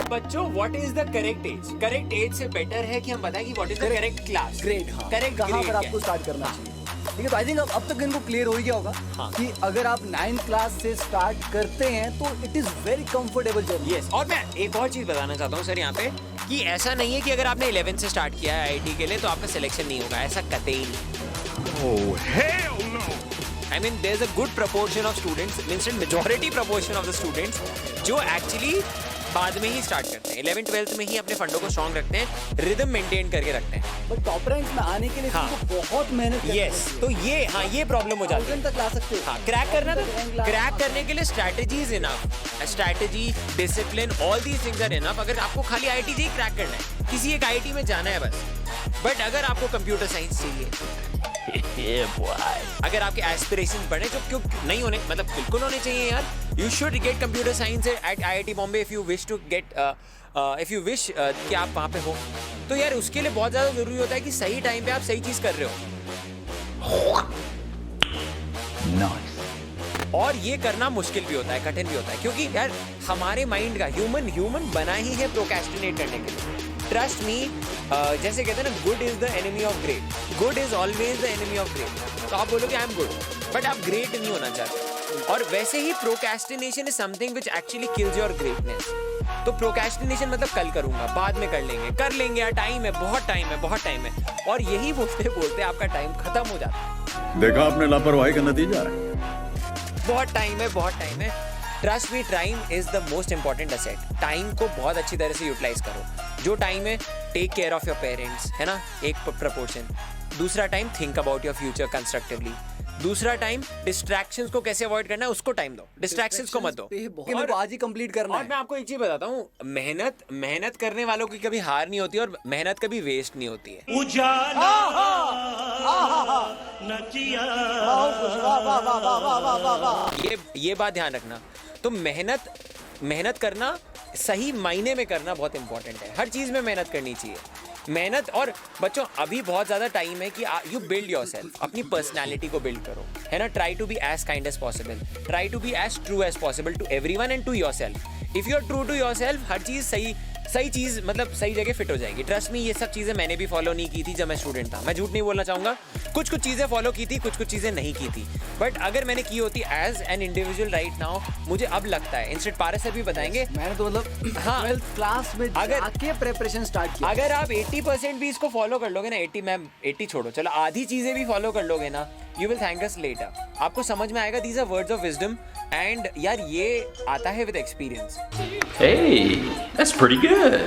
अब बच्चों what is the correct age? Correct age से बेटर है कि हम बताएं कि what is the correct class, grade. हाँ, करेक्ट कहाँ ग्रेड पर आपको स्टार्ट करना चाहिए। ठीक है, तो आई थिंक अब तक इनको क्लियर हो गया होगा हाँ। कि अगर आप 9th क्लास से स्टार्ट करते हैं तो it is very comfortable journey. Yes, और मैं एक और चीज बताना चाहता हूँ सर यहाँ पे कि ऐसा नहीं है कि अगर आपने 11 से स्टार्ट किया है आईआईटी के लिए तो आपका सिलेक्शन नहीं होगा, ऐसा कतई नहीं। Oh, hell no! I mean, there's a good proportion of students, means majority proportion of the students, जो actually बाद में ही स्टार्ट करते हैं, 11th 12th में ही अपने फंडों को स्ट्रॉन्ग रखते हैं, रिदम मेंटेन करके रखते हैं। बट टॉप रैंक में आने के लिए हाँ। तुमको बहुत मेहनत करनी यस, पड़ती है। तो ये प्रॉब्लम हो जाती है। 1000 तक ला सकते हो। हाँ, क्रैक करना, तो रैंक ला- क्रैक करने के लिए strategies enough, strategy, discipline, all these things are enough. अगर आपको खाली आईआईटी ही क्रैक करना है, किसी एक आईआईटी में जाना है बस। बट अगर आपको कंप्यूटर साइंस चाहिए, अगर आपके एस्पिरेशन बढ़े, जो क्यों नहीं होने, मतलब बिल्कुल होने चाहिए यार। You should get computer science at IIT Bombay if you wish to get, if you wish कि आप वहाँ पे हो। तो यार उसके लिए बहुत ज़्यादा ज़रूरी होता है कि सही टाइम पे आप सही चीज़ कर रहे हो। और ये करना मुश्किल भी होता है, कठिन भी होता है, क्योंकि यार हमारे माइंड का ह्यूमन बना ही है प्रोक्रेस्टिनेट करने के लिए। ट्रस्ट मी, जैसे कहते हैं ना, good is the enemy of great, good is always the enemy of great. तो आप बोलोगे आई एम गुड, बट आप ग्रेट नहीं होना चाहते। और वैसे ही procrastination is something which actually kills your greatness. तो प्रोक्रेस्टिनेशन मतलब कल करूंगा, बाद में कर लेंगे यार, टाइम है, बहुत टाइम है। और यही बोलते बोलते आपका टाइम खत्म हो जाता है। देखा आपने लापरवाही का नतीजा है। बहुत टाइम है। Trust me, time is the most important asset. Time को बहुत अच्छी तरह से यूटिलाइज करो। जो टाइम है, take care of your parents, है ना, एक प्रपोर्शन। दूसरा time, think about your future constructively. दूसरा टाइम, डिस्ट्रैक्शंस को कैसे अवॉइड करना है उसको टाइम दो, डिस्ट्रैक्शंस को मत दो। और आज ही कंप्लीट करना और है। मैं आपको एक चीज बताता हूँ, मेहनत करने वालों की कभी हार नहीं होती और मेहनत कभी वेस्ट नहीं होती है। ये बात ध्यान रखना। तो मेहनत करना, सही मायने में करना बहुत इंपॉर्टेंट है। हर चीज में मेहनत करनी चाहिए। मेहनत, और बच्चों अभी बहुत ज्यादा टाइम है कि यू बिल्ड योरसेल्फ, अपनी पर्सनालिटी को बिल्ड करो, है ना। Try to be as kind as possible, try to be as true as possible to everyone and to yourself. If you are true to yourself, हर चीज सही चीज, मतलब सही जगह फिट हो जाएगी। ट्रस्ट मी, ये सब चीजें मैंने भी फॉलो नहीं की थी जब मैं स्टूडेंट था। मैं झूठ नहीं बोलना चाहूंगा, कुछ चीजें फॉलो की थी, कुछ चीजें नहीं की थी। बट अगर मैंने की होती as an individual right now, मुझे अब लगता है, इंस्टेंट पारस सर भी बताएंगे, मैंने तो मतलब हाँ। 12th क्लास में आके प्रिपरेशन स्टार्ट किया। अगर आप 80% भी इसको फॉलो कर लोगे ना, 80 छोड़ो, चलो आधी चीजें भी फॉलो कर लोगे ना, you will thank us later. आपको समझ में आएगा, these are words of wisdom, and यार ये आता है with experience. Hey, that's pretty good.